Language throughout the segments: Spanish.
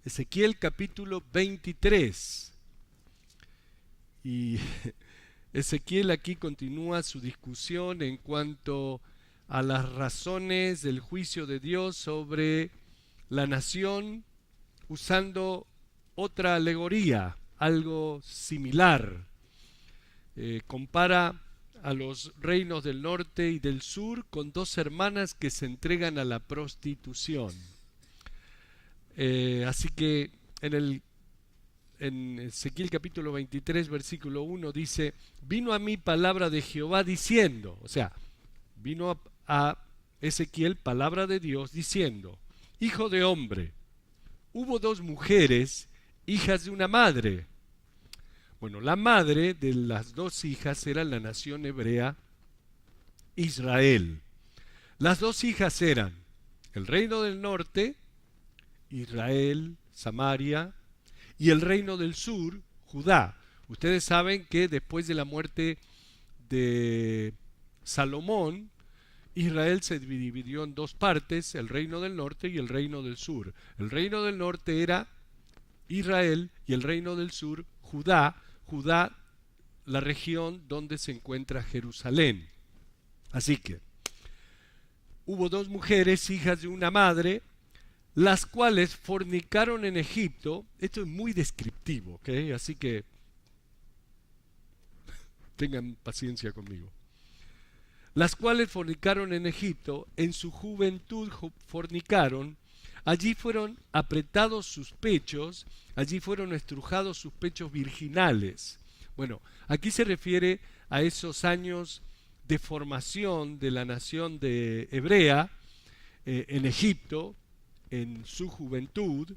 Ezequiel capítulo 23. Y Ezequiel aquí continúa su discusión en cuanto a las razones del juicio de Dios sobre la nación, usando otra alegoría, algo similar. Compara a los reinos del norte y del sur con dos hermanas que se entregan a la prostitución. Así que en Ezequiel capítulo 23 versículo 1 dice: vino a mí palabra de Jehová diciendo, o sea, vino a Ezequiel palabra de Dios diciendo: hijo de hombre, hubo dos mujeres, hijas de una madre. Bueno, la madre de las dos hijas era la nación hebrea Israel. Las dos hijas eran el reino del norte, Israel, Samaria, y el reino del sur, Judá. Ustedes saben que después de la muerte de Salomón, Israel se dividió en dos partes, el reino del norte y el reino del sur. El reino del norte era Israel y el reino del sur, Judá. Judá, la región donde se encuentra Jerusalén. Así que hubo dos mujeres, hijas de una madre, las cuales fornicaron en Egipto. Esto es muy descriptivo, ¿ok? Así que tengan paciencia conmigo. Las cuales fornicaron en Egipto, en su juventud fornicaron, allí fueron apretados sus pechos, allí fueron estrujados sus pechos virginales. Bueno, aquí se refiere a esos años de formación de la nación de hebrea en Egipto, en su juventud.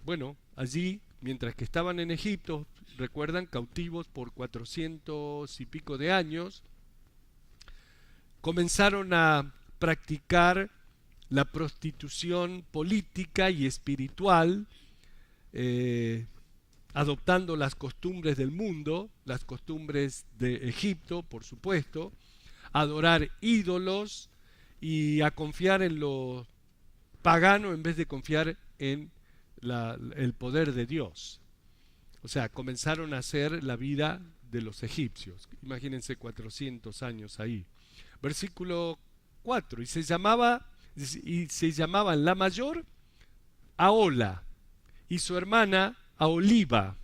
Bueno, allí, mientras que estaban en Egipto, recuerdan, cautivos por 400 y pico de años, comenzaron a practicar la prostitución política y espiritual, adoptando las costumbres del mundo, las costumbres de Egipto, por supuesto, adorar ídolos y a confiar en lo pagano en vez de confiar en el poder de Dios. O sea, comenzaron a hacer la vida de los egipcios. Imagínense 400 años ahí. Versículo 4. Y se llamaban la mayor Ahola y su hermana Aholiba,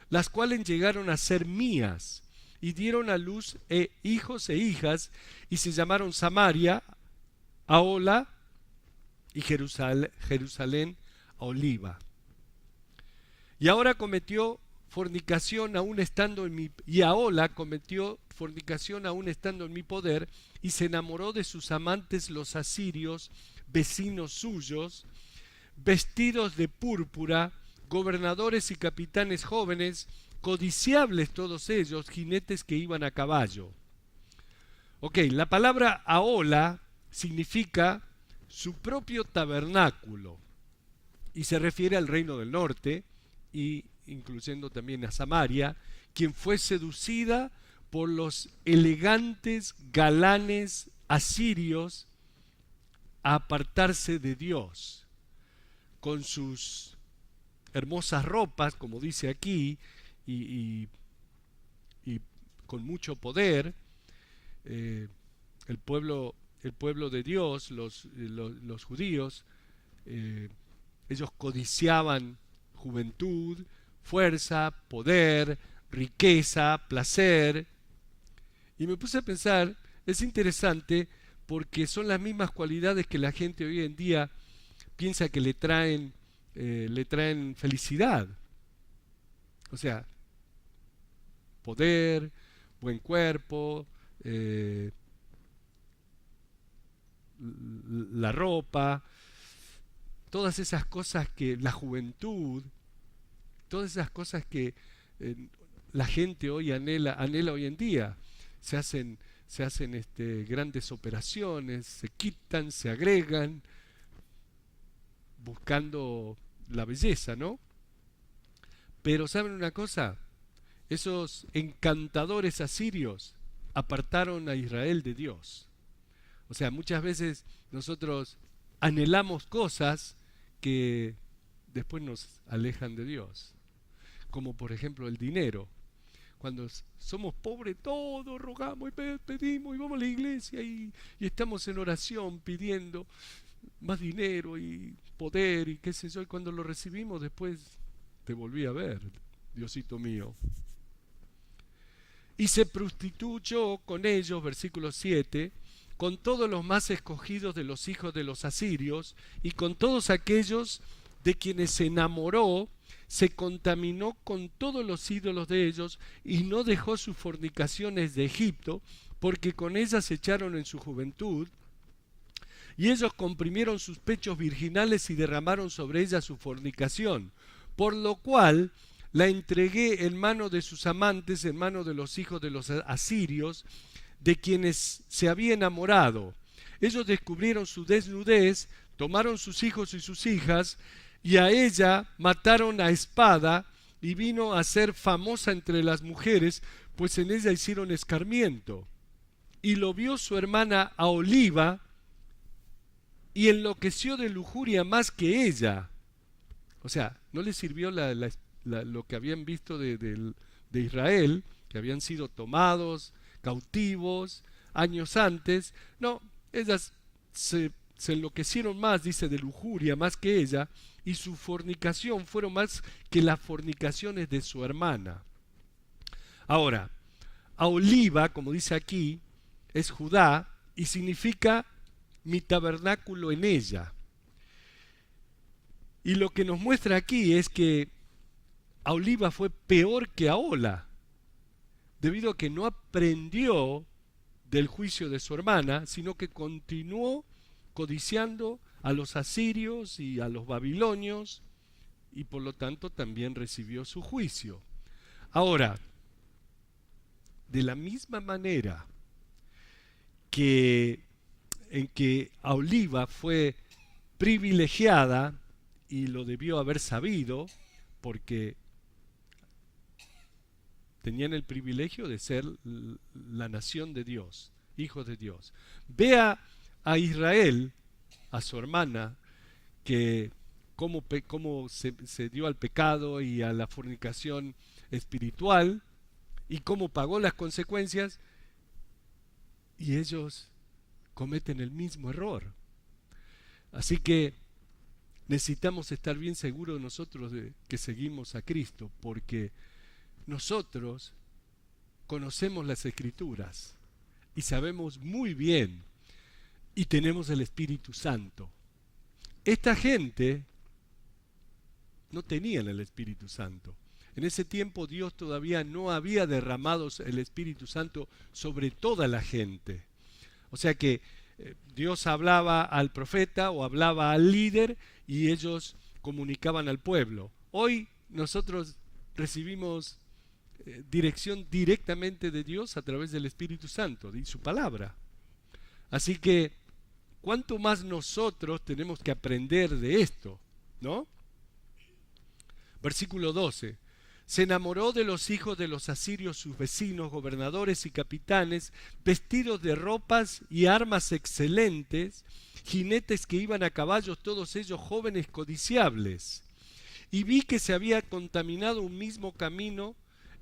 las cuales llegaron a ser mías y dieron a luz hijos e hijas, y se llamaron Samaria Ahola y Jerusalén Aholiba. Y ahora cometió fornicación aún estando en mi, y Ahola cometió fornicación aún estando en mi poder, y se enamoró de sus amantes los asirios, vecinos suyos, vestidos de púrpura, gobernadores y capitanes jóvenes, codiciables todos ellos, jinetes que iban a caballo. Ok, la palabra Ahola significa su propio tabernáculo y se refiere al reino del norte, y incluyendo también a Samaria, quien fue seducida por los elegantes galanes asirios a apartarse de Dios, con sus hermosas ropas, como dice aquí, y con mucho poder. El pueblo de Dios, los judíos, ellos codiciaban juventud, fuerza, poder, riqueza, placer. Y me puse a pensar, es interesante porque son las mismas cualidades que la gente hoy en día piensa que le traen felicidad. O sea, poder, buen cuerpo, la ropa, todas esas cosas que la juventud, todas esas cosas que la gente hoy anhela hoy en día. Se hacen grandes operaciones, se quitan, se agregan, buscando la belleza, ¿no? Pero ¿saben una cosa? Esos encantadores asirios apartaron a Israel de Dios. O sea, muchas veces nosotros anhelamos cosas que después nos alejan de Dios, como por ejemplo el dinero. Cuando somos pobres, todos rogamos y pedimos y vamos a la iglesia y estamos en oración pidiendo más dinero y poder y qué sé yo, y cuando lo recibimos después te volví a ver, Diosito mío. Y se prostituyó con ellos, versículo 7, con todos los más escogidos de los hijos de los asirios y con todos aquellos de quienes se enamoró, se contaminó con todos los ídolos de ellos y no dejó sus fornicaciones de Egipto, porque con ellas se echaron en su juventud, y ellos comprimieron sus pechos virginales y derramaron sobre ella su fornicación, por lo cual la entregué en mano de sus amantes, en mano de los hijos de los asirios, de quienes se había enamorado. Ellos descubrieron su desnudez, tomaron sus hijos y sus hijas, y a ella mataron a espada, y vino a ser famosa entre las mujeres, pues en ella hicieron escarmiento. Y lo vio su hermana Aholiba, y enloqueció de lujuria más que ella. O sea, no le sirvió lo que habían visto de Israel, que habían sido tomados, cautivos, años antes. No, ellas se enloquecieron más, dice, de lujuria más que ella, y su fornicación fueron más que las fornicaciones de su hermana. Ahora, Aholiba, como dice aquí, es Judá y significa mi tabernáculo en ella. Y lo que nos muestra aquí es que Aholiba fue peor que Ahola, debido a que no aprendió del juicio de su hermana, sino que continuó codiciando a los asirios y a los babilonios, y por lo tanto también recibió su juicio. Ahora, de la misma manera que en que Aholiba fue privilegiada, y lo debió haber sabido, porque tenían el privilegio de ser la nación de Dios, hijos de Dios. Vea a Israel, a su hermana, que cómo se dio al pecado y a la fornicación espiritual, y cómo pagó las consecuencias, y ellos cometen el mismo error. Así que necesitamos estar bien seguros nosotros de que seguimos a Cristo, porque nosotros conocemos las Escrituras y sabemos muy bien y tenemos el Espíritu Santo. Esta gente no tenía el Espíritu Santo. En ese tiempo Dios todavía no había derramado el Espíritu Santo sobre toda la gente. O sea que Dios hablaba al profeta o hablaba al líder y ellos comunicaban al pueblo. Hoy nosotros recibimos dirección directamente de Dios a través del Espíritu Santo y su palabra. Así que, ¿cuánto más nosotros tenemos que aprender de esto? ¿No? Versículo 12. Se enamoró de los hijos de los asirios, sus vecinos, gobernadores y capitanes, vestidos de ropas y armas excelentes, jinetes que iban a caballos, todos ellos jóvenes codiciables. Y vi que se había contaminado un mismo camino,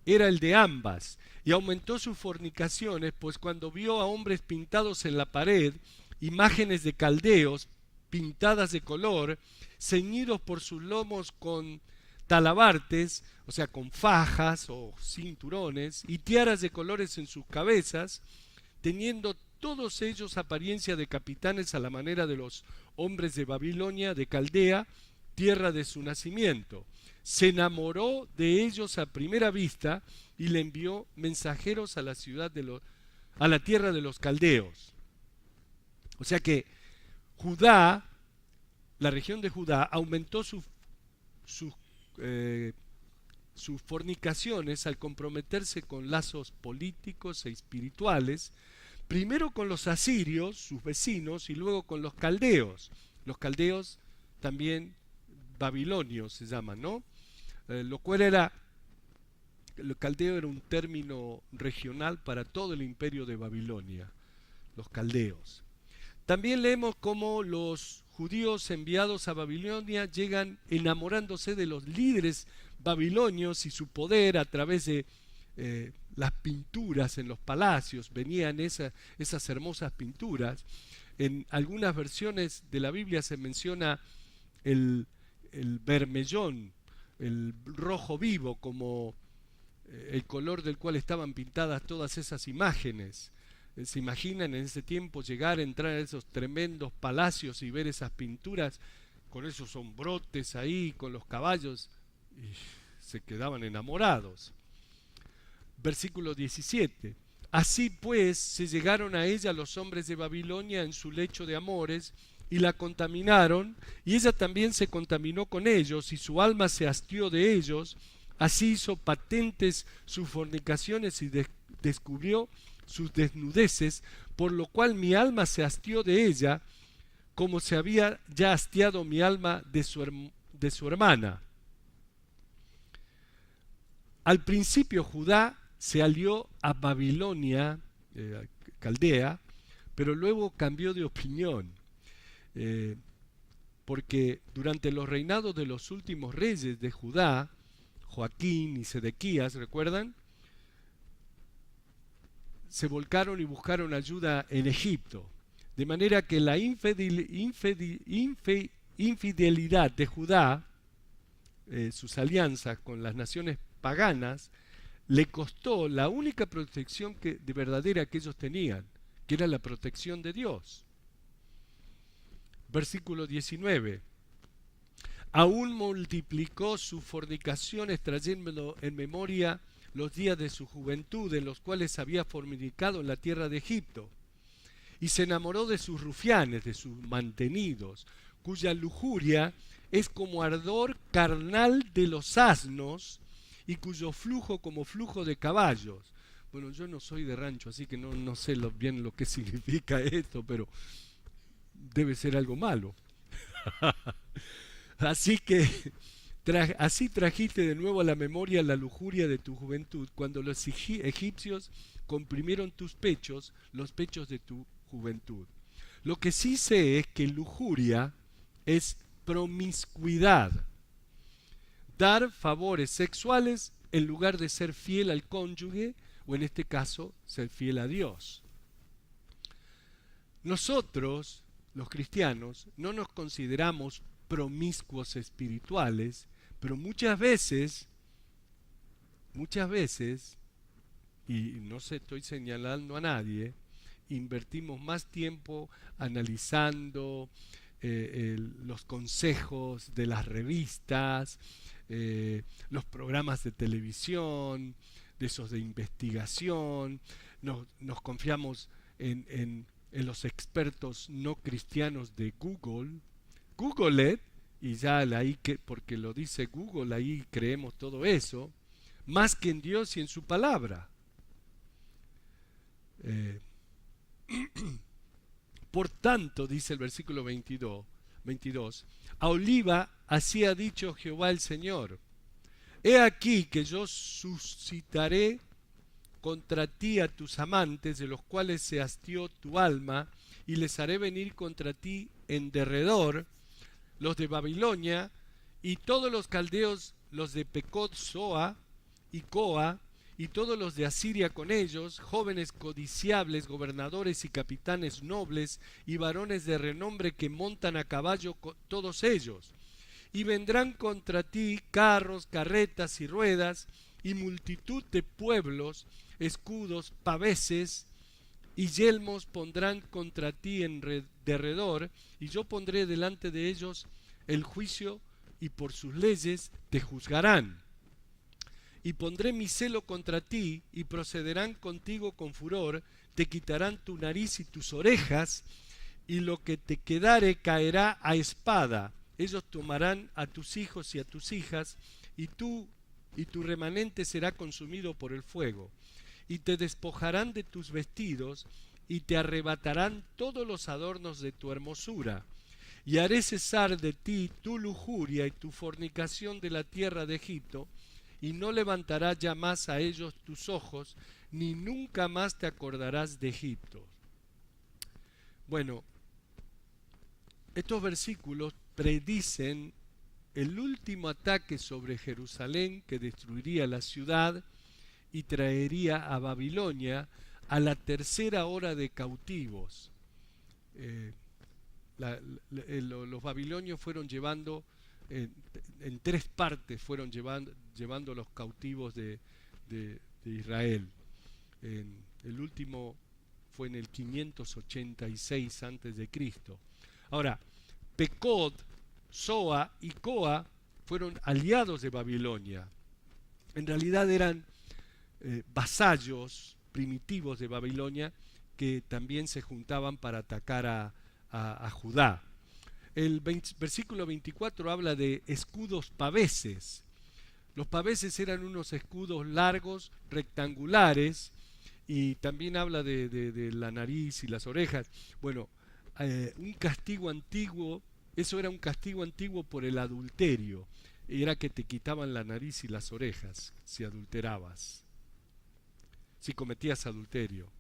era el de ambas, y aumentó sus fornicaciones, pues cuando vio a hombres pintados en la pared, imágenes de caldeos, pintadas de color, ceñidos por sus lomos con talabartes, o sea, con fajas o cinturones, y tiaras de colores en sus cabezas, teniendo todos ellos apariencia de capitanes a la manera de los hombres de Babilonia, de Caldea, tierra de su nacimiento. Se enamoró de ellos a primera vista y le envió mensajeros a la ciudad a la tierra de los caldeos. O sea que Judá, la región de Judá, aumentó sus fornicaciones al comprometerse con lazos políticos e espirituales, primero con los asirios, sus vecinos, y luego con los caldeos. Los caldeos también babilonios se llaman, ¿no? Lo cual el caldeo era un término regional para todo el imperio de Babilonia, los caldeos. También leemos cómo los judíos enviados a Babilonia llegan enamorándose de los líderes babilonios y su poder a través de las pinturas en los palacios. Venían esas hermosas pinturas. En algunas versiones de la Biblia se menciona el bermellón, el rojo vivo, como el color del cual estaban pintadas todas esas imágenes. ¿Se imaginan en ese tiempo llegar, entrar a esos tremendos palacios y ver esas pinturas con esos hombrotes ahí, con los caballos? Y se quedaban enamorados. Versículo 17. Así pues se llegaron a ella los hombres de Babilonia en su lecho de amores y la contaminaron, y ella también se contaminó con ellos, y su alma se hastió de ellos. Así hizo patentes sus fornicaciones y descubrió sus desnudeces, por lo cual mi alma se hastió de ella, como se había ya hastiado mi alma de su hermana. Al principio Judá se alió a Babilonia, Caldea, pero luego cambió de opinión, porque durante los reinados de los últimos reyes de Judá, Joaquín y Sedequías, ¿recuerdan?, se volcaron y buscaron ayuda en Egipto, de manera que la infidelidad de Judá, sus alianzas con las naciones paganas, le costó la única protección de verdadera que ellos tenían, que era la protección de Dios. Versículo 19. Aún multiplicó sus fornicaciones, trayéndolo en memoria los días de su juventud, en los cuales había fornicado en la tierra de Egipto, y se enamoró de sus rufianes, de sus mantenidos, cuya lujuria es como ardor carnal de los asnos, y cuyo flujo como flujo de caballos. Bueno, yo no soy de rancho, así que no sé bien lo que significa esto, pero debe ser algo malo. Así que así trajiste de nuevo a la memoria la lujuria de tu juventud, cuando los egipcios comprimieron tus pechos, los pechos de tu juventud. Lo que sí sé es que lujuria es promiscuidad, dar favores sexuales en lugar de ser fiel al cónyuge, o en este caso, ser fiel a Dios. Nosotros, los cristianos, no nos consideramos promiscuos espirituales, pero muchas veces, y no se estoy señalando a nadie, invertimos más tiempo analizando los consejos de las revistas, los programas de televisión, de esos de investigación, nos confiamos en los expertos no cristianos de Google. Google it, y ya ahí, porque lo dice Google, ahí creemos todo eso, más que en Dios y en su palabra. Por tanto, dice el versículo 22, a Oliva así ha dicho Jehová el Señor: he aquí que yo suscitaré contra ti a tus amantes, de los cuales se hastió tu alma, y les haré venir contra ti en derredor, los de Babilonia, y todos los caldeos, los de Pecod Soa y Coa, y todos los de Asiria con ellos, jóvenes codiciables, gobernadores y capitanes nobles, y varones de renombre que montan a caballo, todos ellos. Y vendrán contra ti carros, carretas y ruedas, y multitud de pueblos, escudos, paveses y yelmos pondrán contra ti en derredor, y yo pondré delante de ellos el juicio, y por sus leyes te juzgarán. Y pondré mi celo contra ti, y procederán contigo con furor, te quitarán tu nariz y tus orejas, y lo que te quedare caerá a espada. Ellos tomarán a tus hijos y a tus hijas, y tu remanente será consumido por el fuego. Y te despojarán de tus vestidos, y te arrebatarán todos los adornos de tu hermosura. Y haré cesar de ti tu lujuria y tu fornicación de la tierra de Egipto, y no levantarás ya más a ellos tus ojos, ni nunca más te acordarás de Egipto. Bueno, Estos versículos predicen el último ataque sobre Jerusalén que destruiría la ciudad y traería a Babilonia a la tercera hora de cautivos. Eh, los babilonios fueron llevando, en tres partes fueron llevando los cautivos de Israel. El último fue en el 586 a.C. Ahora, Pekod, Zoa y Coa fueron aliados de Babilonia. En realidad eran vasallos primitivos de Babilonia que también se juntaban para atacar a Judá. El versículo 24 habla de escudos paveses. Los paveses eran unos escudos largos, rectangulares, y también habla de la nariz y las orejas. Bueno, un castigo antiguo, eso era un castigo antiguo por el adulterio. Era que te quitaban la nariz y las orejas si adulterabas, si cometías adulterio.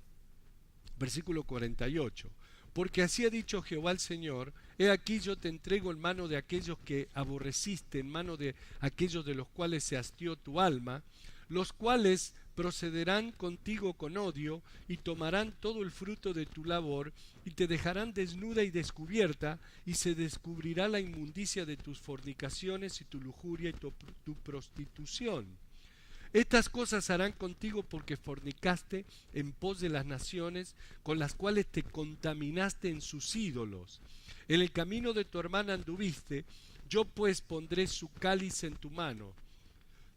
Versículo 48. Porque así ha dicho Jehová el Señor: he aquí yo te entrego en mano de aquellos que aborreciste, en mano de aquellos de los cuales se hastió tu alma, los cuales procederán contigo con odio y tomarán todo el fruto de tu labor y te dejarán desnuda y descubierta, y se descubrirá la inmundicia de tus fornicaciones y tu lujuria y tu prostitución. Estas cosas harán contigo porque fornicaste en pos de las naciones con las cuales te contaminaste en sus ídolos. En el camino de tu hermana anduviste, yo pues pondré su cáliz en tu mano,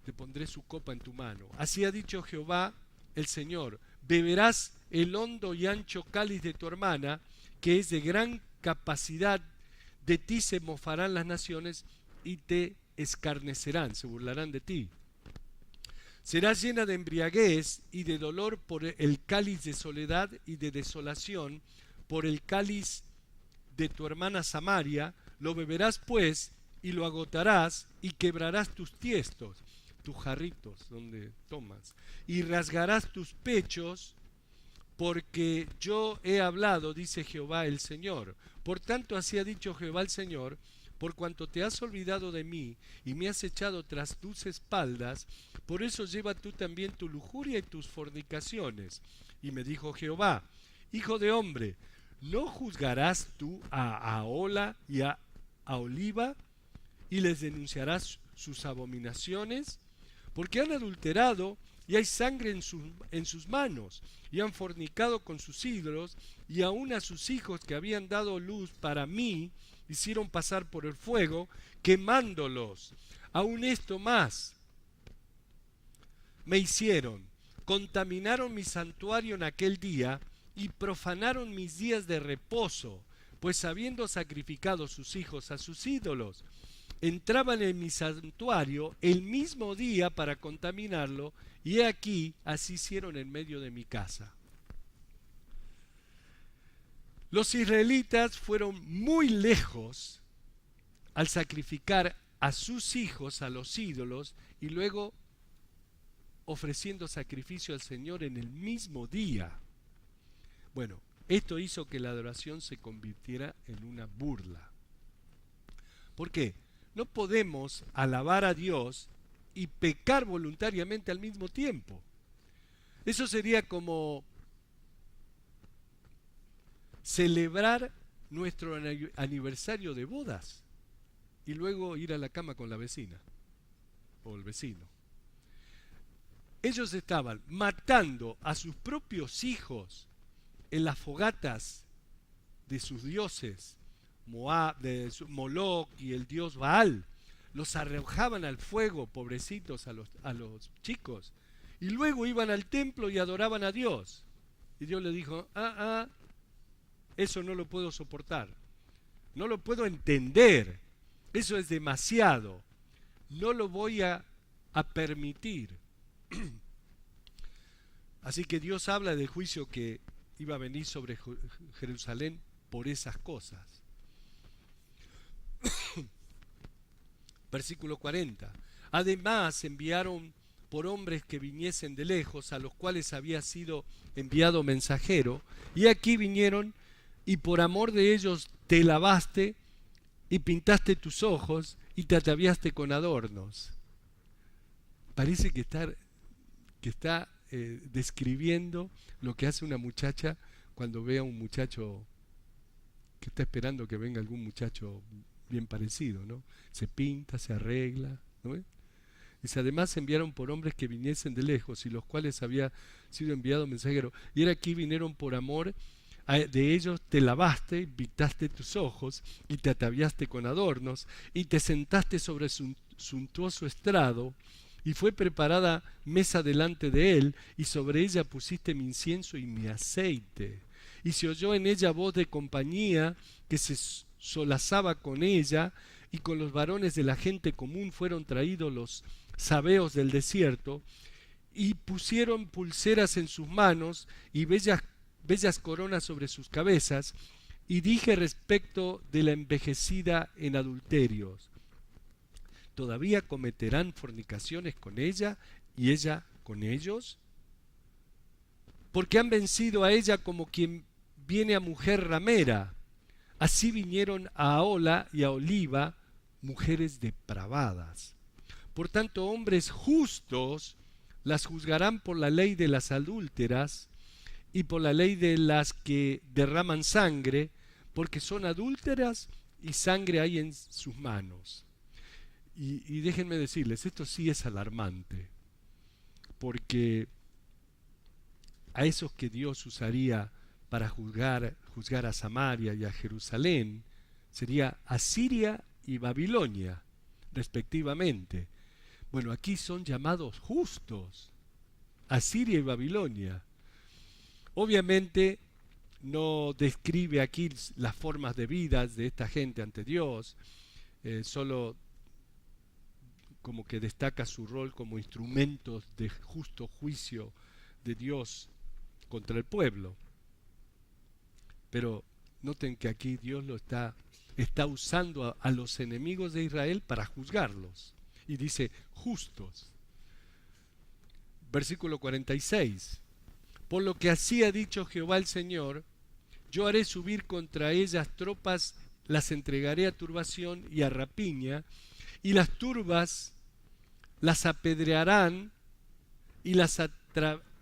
te pondré su copa en tu mano. Así ha dicho Jehová el Señor: beberás el hondo y ancho cáliz de tu hermana, que es de gran capacidad. De ti se mofarán las naciones y te escarnecerán, se burlarán de ti. Serás llena de embriaguez y de dolor por el cáliz de soledad y de desolación, por el cáliz de tu hermana Samaria. Lo beberás pues y lo agotarás, y quebrarás tus tiestos, tus jarritos donde tomas, y rasgarás tus pechos, porque yo he hablado, dice Jehová el Señor. Por tanto, así ha dicho Jehová el Señor: por cuanto te has olvidado de mí y me has echado tras tus espaldas, por eso lleva tú también tu lujuria y tus fornicaciones. Y me dijo Jehová: hijo de hombre, ¿no juzgarás tú a Ahola y a Aholiba y les denunciarás sus abominaciones? Porque han adulterado y hay sangre en sus manos, y han fornicado con sus ídolos, y aun a sus hijos que habían dado luz para mí hicieron pasar por el fuego, quemándolos. Aun esto más me hicieron: contaminaron mi santuario en aquel día y profanaron mis días de reposo, pues habiendo sacrificado sus hijos a sus ídolos, entraban en mi santuario el mismo día para contaminarlo, y he aquí, así hicieron en medio de mi casa. Los israelitas fueron muy lejos al sacrificar a sus hijos a los ídolos y luego ofreciendo sacrificio al Señor en el mismo día. Bueno, esto hizo que la adoración se convirtiera en una burla. ¿Por qué? No podemos alabar a Dios y pecar voluntariamente al mismo tiempo. Eso sería como celebrar nuestro aniversario de bodas y luego ir a la cama con la vecina o el vecino. Ellos estaban matando a sus propios hijos en las fogatas de sus dioses, de Moloch y el dios Baal. Los arrojaban al fuego, pobrecitos, a los chicos, y luego iban al templo y adoraban a Dios. Y Dios le dijo: eso no lo puedo soportar, no lo puedo entender, eso es demasiado, no lo voy a permitir. Así que Dios habla del juicio que iba a venir sobre Jerusalén por esas cosas. Versículo 40. Además enviaron por hombres que viniesen de lejos, a los cuales había sido enviado mensajero, y aquí vinieron, y por amor de ellos te lavaste y pintaste tus ojos y te ataviaste con adornos. Parece que está describiendo lo que hace una muchacha cuando ve a un muchacho que está esperando que venga algún muchacho bien parecido, ¿no? Se pinta, se arregla, ¿no? Dice, además enviaron por hombres que viniesen de lejos y los cuales había sido enviado mensajero. Y era aquí vinieron por amor, de ellos te lavaste, pintaste tus ojos y te ataviaste con adornos y te sentaste sobre suntuoso estrado y fue preparada mesa delante de él y sobre ella pusiste mi incienso y mi aceite. Y se oyó en ella voz de compañía que se solazaba con ella y con los varones de la gente común fueron traídos los sabeos del desierto y pusieron pulseras en sus manos y bellas coronas sobre sus cabezas y dije respecto de la envejecida en adulterios, ¿todavía cometerán fornicaciones con ella y ella con ellos? Porque han vencido a ella como quien viene a mujer ramera. Así vinieron a Ahola y a Oliva, mujeres depravadas. Por tanto, hombres justos las juzgarán por la ley de las adúlteras y por la ley de las que derraman sangre, porque son adúlteras y sangre hay en sus manos. Y déjenme decirles, esto sí es alarmante, porque a esos que Dios usaría para juzgar a Samaria y a Jerusalén, sería Asiria y Babilonia, respectivamente. Bueno, aquí son llamados justos, Asiria y Babilonia. Obviamente no describe aquí las formas de vida de esta gente ante Dios, solo como que destaca su rol como instrumentos de justo juicio de Dios contra el pueblo. Pero noten que aquí Dios está usando a los enemigos de Israel para juzgarlos. Y dice, justos. Versículo 46. Por lo que así ha dicho Jehová el Señor, yo haré subir contra ellas tropas, las entregaré a turbación y a rapiña, y las turbas las apedrearán y las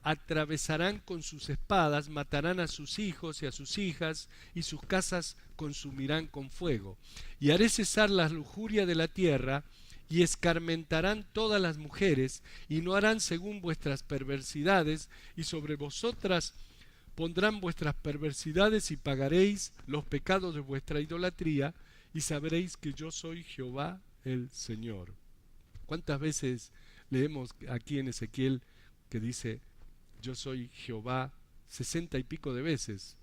atravesarán con sus espadas, matarán a sus hijos y a sus hijas, y sus casas consumirán con fuego. Y haré cesar la lujuria de la tierra, y escarmentarán todas las mujeres, y no harán según vuestras perversidades, y sobre vosotras pondrán vuestras perversidades, y pagaréis los pecados de vuestra idolatría, y sabréis que yo soy Jehová el Señor. ¿Cuántas veces leemos aquí en Ezequiel que dice, yo soy Jehová, 60 y pico de veces?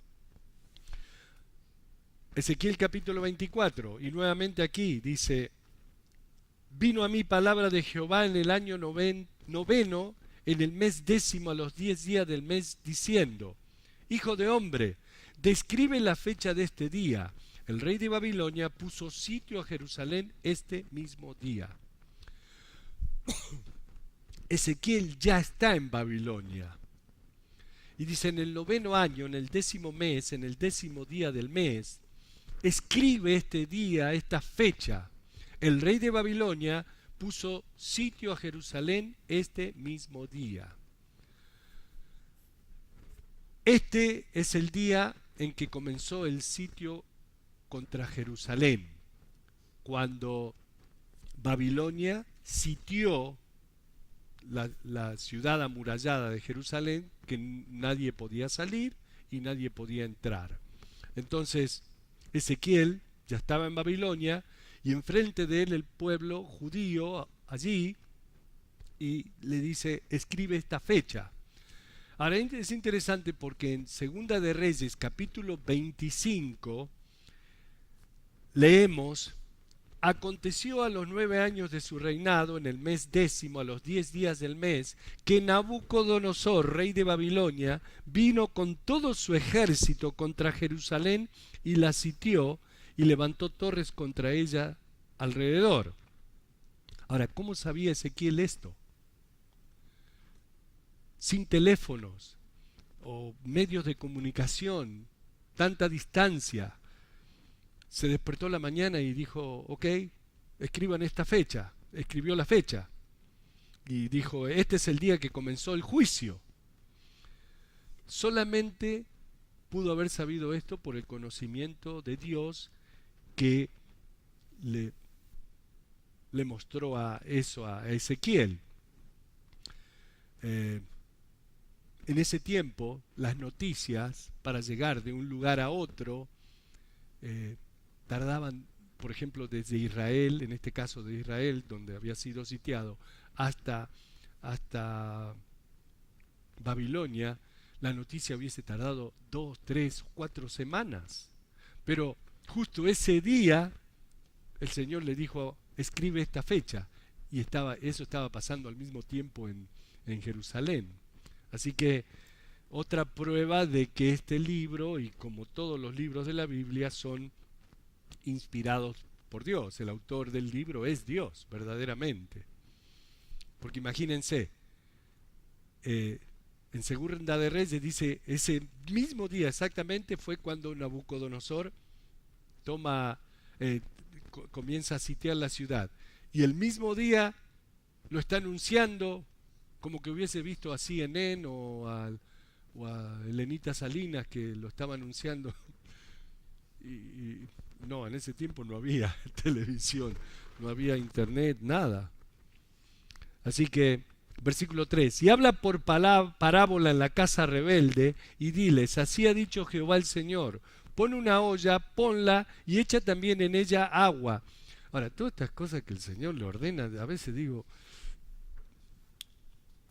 Ezequiel capítulo 24, y nuevamente aquí dice, vino a mí palabra de Jehová en el año noveno, en el mes décimo, a los 10 días del mes, diciendo, hijo de hombre, describe la fecha de este día. El rey de Babilonia puso sitio a Jerusalén este mismo día. Ezequiel ya está en Babilonia. Y dice, en el noveno año, en el décimo mes, en el décimo día del mes, escribe este día, esta fecha. El rey de Babilonia puso sitio a Jerusalén este mismo día. Este es el día en que comenzó el sitio contra Jerusalén, cuando Babilonia sitió la ciudad amurallada de Jerusalén, que nadie podía salir y nadie podía entrar. Entonces Ezequiel ya estaba en Babilonia y enfrente de él el pueblo judío allí, y le dice, escribe esta fecha. Ahora es interesante porque en Segunda de Reyes capítulo 25 leemos, aconteció a los 9 años de su reinado, en el mes décimo, a los 10 días del mes, que Nabucodonosor, rey de Babilonia, vino con todo su ejército contra Jerusalén y la sitió y levantó torres contra ella alrededor. Ahora, ¿cómo sabía Ezequiel esto? Sin teléfonos o medios de comunicación, tanta distancia, se despertó la mañana y dijo, ok, escriban esta fecha. Escribió la fecha y dijo, este es el día que comenzó el juicio. Solamente pudo haber sabido esto por el conocimiento de Dios que le mostró a Ezequiel. En ese tiempo, las noticias para llegar de un lugar a otro tardaban, por ejemplo, desde Israel, en este caso de Israel, donde había sido sitiado, hasta Babilonia, la noticia hubiese tardado 2, 3, 4 semanas. Pero justo ese día, el Señor le dijo, escribe esta fecha. Y eso estaba pasando al mismo tiempo en Jerusalén. Así que otra prueba de que este libro, y como todos los libros de la Biblia, son inspirados por Dios. El autor del libro es Dios, verdaderamente. Porque imagínense, en Segunda de Reyes dice, ese mismo día exactamente fue cuando Nabucodonosor comienza a sitiar la ciudad. Y el mismo día lo está anunciando como que hubiese visto a CNN o a Elenita Salinas que lo estaba anunciando. Y no, en ese tiempo no había televisión, no había internet, nada. Así que, versículo 3, y habla por parábola en la casa rebelde y diles, así ha dicho Jehová el Señor, pon una olla, ponla y echa también en ella agua. Ahora, todas estas cosas que el Señor le ordena, a veces digo,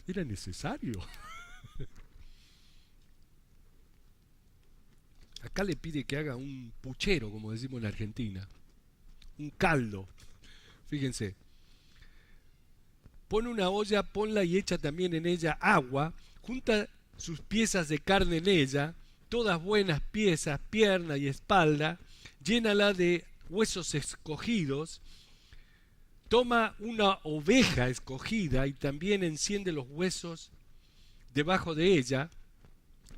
¿era necesario? Acá le pide que haga un puchero, como decimos en Argentina, un caldo. Fíjense, pon una olla, ponla y echa también en ella agua, junta sus piezas de carne en ella, todas buenas piezas, pierna y espalda, llénala de huesos escogidos, toma una oveja escogida y también enciende los huesos debajo de ella,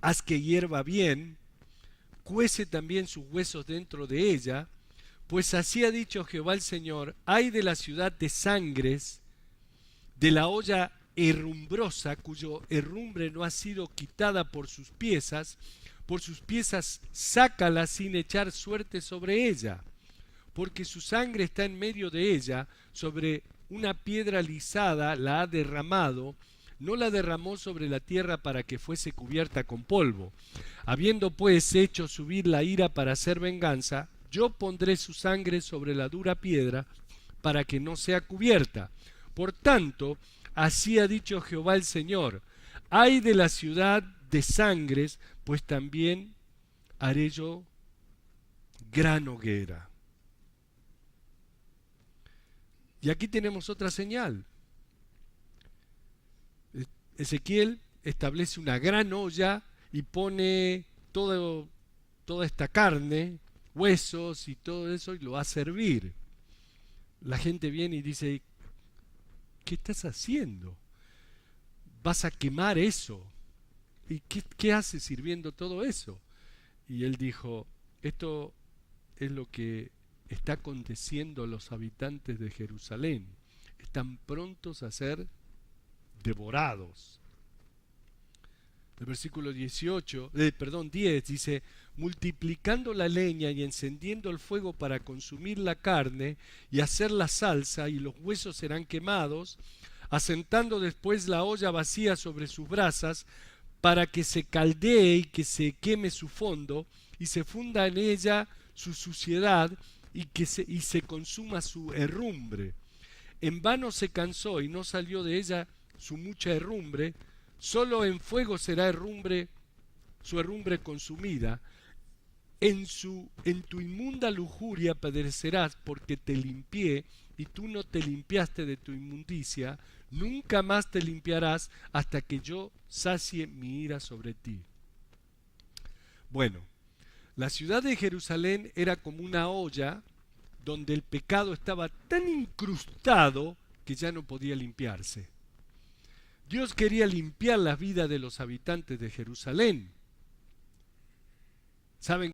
haz que hierva bien, cuece también sus huesos dentro de ella, pues así ha dicho Jehová el Señor, ay de la ciudad de sangres, de la olla herrumbrosa, cuyo herrumbre no ha sido quitada por sus piezas sácala sin echar suerte sobre ella, porque su sangre está en medio de ella, sobre una piedra lisada la ha derramado, no la derramó sobre la tierra para que fuese cubierta con polvo. Habiendo pues hecho subir la ira para hacer venganza, yo pondré su sangre sobre la dura piedra para que no sea cubierta. Por tanto, así ha dicho Jehová el Señor, ay de la ciudad de sangres, pues también haré yo gran hoguera. Y aquí tenemos otra señal. Ezequiel establece una gran olla y pone toda esta carne, huesos y todo eso, y lo va a servir. La gente viene y dice, ¿qué estás haciendo? ¿Vas a quemar eso? ¿Y qué haces sirviendo todo eso? Y él dijo, esto es lo que está aconteciendo a los habitantes de Jerusalén. Están prontos a ser devorados. El versículo 10 dice, multiplicando la leña y encendiendo el fuego para consumir la carne y hacer la salsa, y los huesos serán quemados, asentando después la olla vacía sobre sus brasas, para que se caldee y que se queme su fondo, y se funda en ella su suciedad, y se consuma su herrumbre. En vano se cansó y no salió de ella su mucha herrumbre, solo en fuego será su herrumbre consumida. En tu inmunda lujuria padecerás, porque te limpié y tú no te limpiaste de tu inmundicia, nunca más te limpiarás hasta que yo sacie mi ira sobre ti. Bueno, la ciudad de Jerusalén era como una olla donde el pecado estaba tan incrustado que ya no podía limpiarse. Dios quería limpiar la vida de los habitantes de Jerusalén. ¿Saben